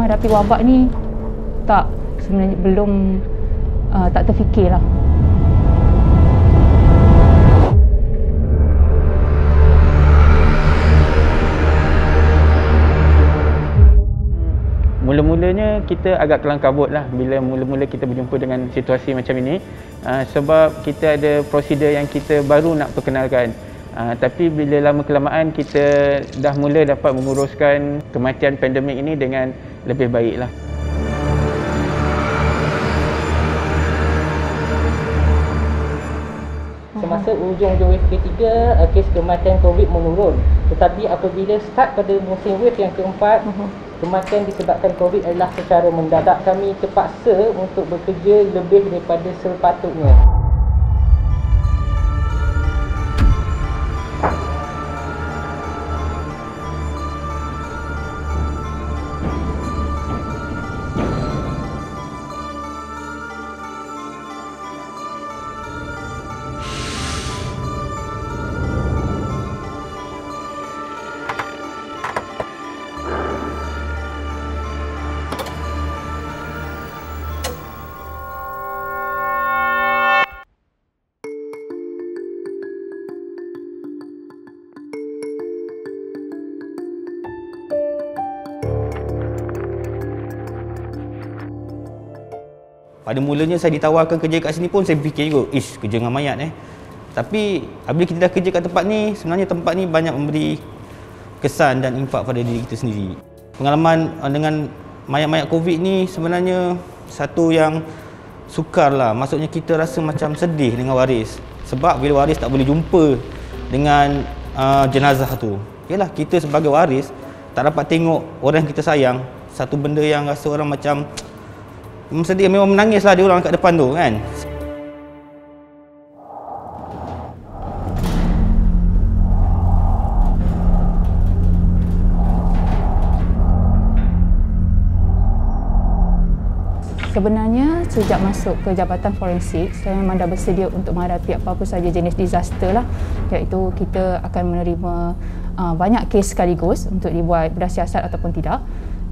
menghadapi wabak ni tak, sebenarnya belum tak terfikirlah. Mula-mulanya kita agak kelang kabut lah bila mula-mula kita berjumpa dengan situasi macam ini, sebab kita ada prosedur yang kita baru nak perkenalkan. Tapi bila lama kelamaan kita dah mula dapat menguruskan kematian pandemik ini dengan lebih baik lah. Semasa ujung wave ketiga, kes kematian COVID menurun. Tetapi apabila start pada musim wave yang keempat, kematian disebabkan COVID adalah secara mendadak. Kami terpaksa untuk bekerja lebih daripada sepatutnya. Pada mulanya saya ditawarkan kerja kat sini pun saya fikir juga, kerja dengan mayat Tapi apabila kita dah kerja kat tempat ni, sebenarnya tempat ni banyak memberi kesan dan impak pada diri kita sendiri. Pengalaman dengan mayat-mayat COVID ni sebenarnya satu yang sukar lah. Maksudnya kita rasa macam sedih dengan waris. Sebab bila waris tak boleh jumpa dengan jenazah tu. Yalah, kita sebagai waris tak dapat tengok orang yang kita sayang. Satu benda yang rasa orang macam sedih, memang menangis lah dia orang kat depan tu kan. Sebenarnya sejak masuk ke Jabatan Forensik, saya memang dah bersedia untuk menghadapi apa-apa saja jenis disaster lah. Iaitu kita akan menerima banyak kes sekaligus untuk dibuat bersiasat ataupun tidak.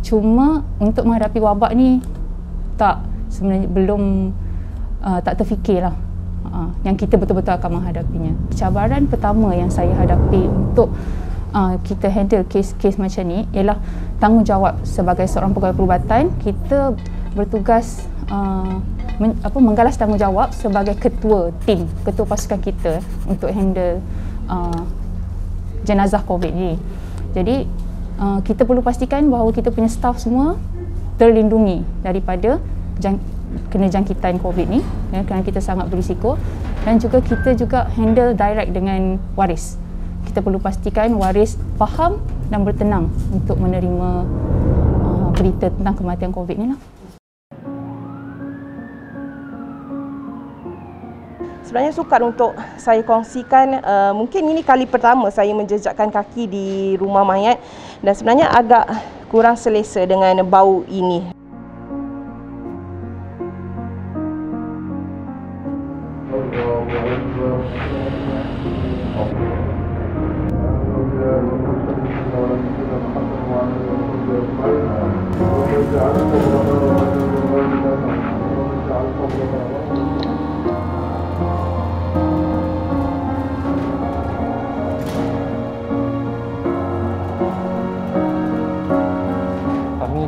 Cuma untuk menghadapi wabak ni tak, sebenarnya belum tak terfikirlah yang kita betul-betul akan menghadapinya. Cabaran pertama yang saya hadapi untuk kita handle kes-kes macam ni ialah tanggungjawab. Sebagai seorang pegawai perubatan, kita bertugas menggalas tanggungjawab sebagai ketua tim, ketua pasukan kita untuk handle jenazah COVID ni. Jadi kita perlu pastikan bahawa kita punya staff semua terlindungi daripada kena jangkitan COVID ni, kerana kita sangat berisiko. Dan juga kita juga handle direct dengan waris. Kita perlu pastikan waris faham dan bertenang untuk menerima berita tentang kematian COVID ni lah. Sebenarnya sukar untuk saya kongsikan. Mungkin ini kali pertama saya menjejakkan kaki di rumah mayat dan sebenarnya agak kurang selesa dengan bau ini.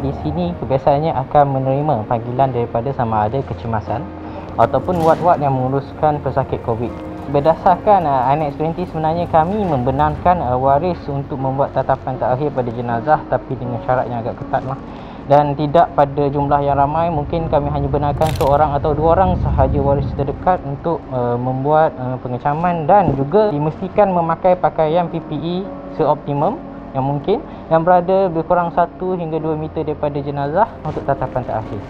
Di sini kebiasaannya akan menerima panggilan daripada sama ada kecemasan ataupun ward-ward yang menguruskan pesakit COVID. Berdasarkan Annex 20, sebenarnya kami membenarkan waris untuk membuat tatapan terakhir pada jenazah, tapi dengan syarat yang agak ketat lah. Dan tidak pada jumlah yang ramai, mungkin kami hanya benarkan seorang atau dua orang sahaja waris terdekat untuk membuat pengecaman, dan juga dimestikan memakai pakaian PPE seoptimum yang mungkin, yang berada lebih kurang 1 hingga 2 meter daripada jenazah untuk tatapan terakhir.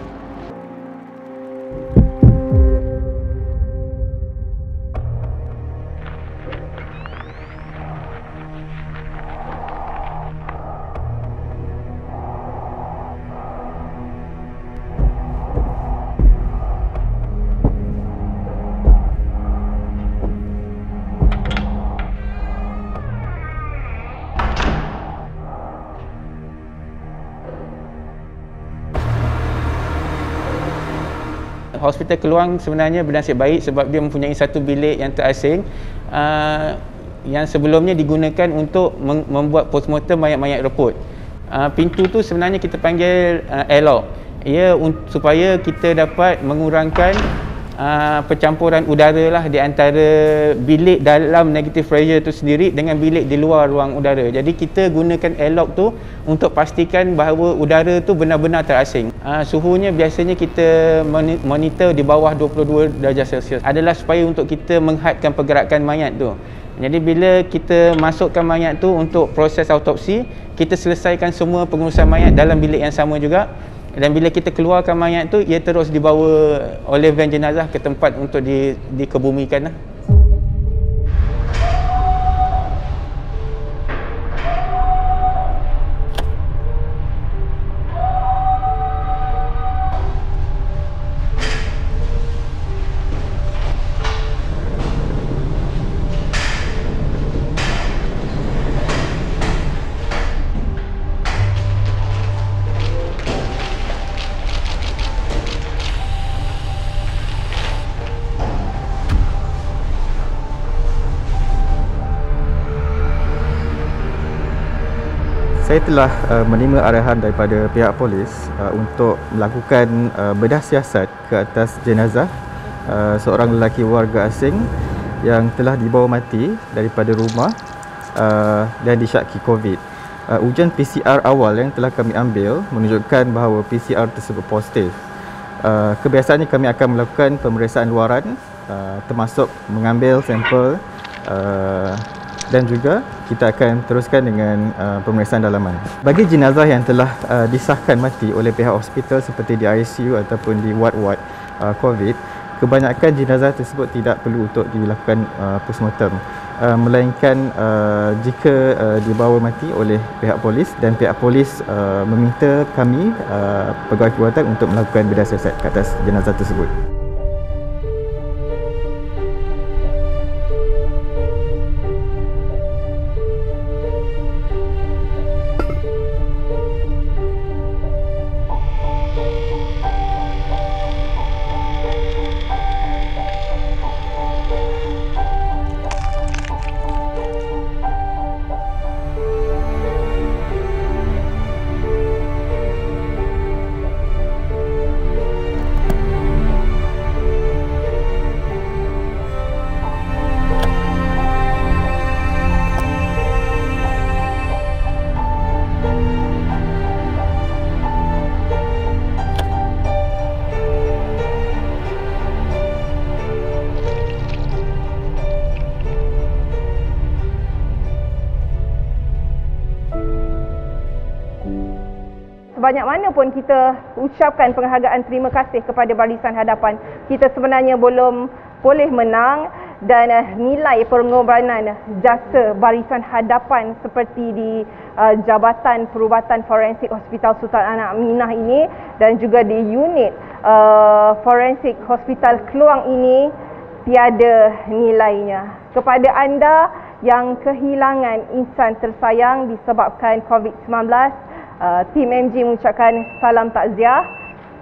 Hospital Keluang sebenarnya bernasib baik sebab dia mempunyai satu bilik yang terasing yang sebelumnya digunakan untuk membuat postmortem mayat-mayat reput. Pintu tu sebenarnya kita panggil airlock. Supaya kita dapat mengurangkan percampuran udara lah di antara bilik dalam negative pressure tu sendiri dengan bilik di luar ruang udara. Jadi kita gunakan airlock tu untuk pastikan bahawa udara tu benar-benar terasing. Suhunya biasanya kita monitor di bawah 22 darjah Celsius. Adalah supaya untuk kita menghadkan pergerakan mayat tu. Jadi bila kita masukkan mayat tu untuk proses autopsi, kita selesaikan semua pengurusan mayat dalam bilik yang sama juga. Dan bila kita keluarkan mayat tu, ia terus dibawa oleh van jenazah ke tempat untuk dikebumikan lah. Saya telah menerima arahan daripada pihak polis untuk melakukan bedah siasat ke atas jenazah seorang lelaki warga asing yang telah dibawa mati daripada rumah dan disyaki COVID. Ujian PCR awal yang telah kami ambil menunjukkan bahawa PCR tersebut positif. Kebiasaannya kami akan melakukan pemeriksaan luaran termasuk mengambil sampel dan juga kita akan teruskan dengan pemeriksaan dalaman. Bagi jenazah yang telah disahkan mati oleh pihak hospital seperti di ICU ataupun di ward-ward COVID, kebanyakan jenazah tersebut tidak perlu untuk dilakukan postmortem, melainkan jika dibawa mati oleh pihak polis dan pihak polis meminta kami pegawai keluarga untuk melakukan bedah siasat ke atas jenazah tersebut. Sebanyak mana pun kita ucapkan penghargaan terima kasih kepada Barisan Hadapan, kita sebenarnya belum boleh menang dan nilai pengorbanan jasa Barisan Hadapan seperti di Jabatan Perubatan Forensik Hospital Sultan Anak Aminah ini dan juga di unit Forensik Hospital Keluang ini tiada nilainya. Kepada anda yang kehilangan insan tersayang disebabkan COVID-19, tim MG mengucapkan salam takziah,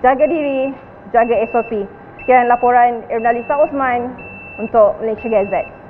jaga diri, jaga SOP. Sekian laporan Ernalisa Osman untuk Malaysia Gazette.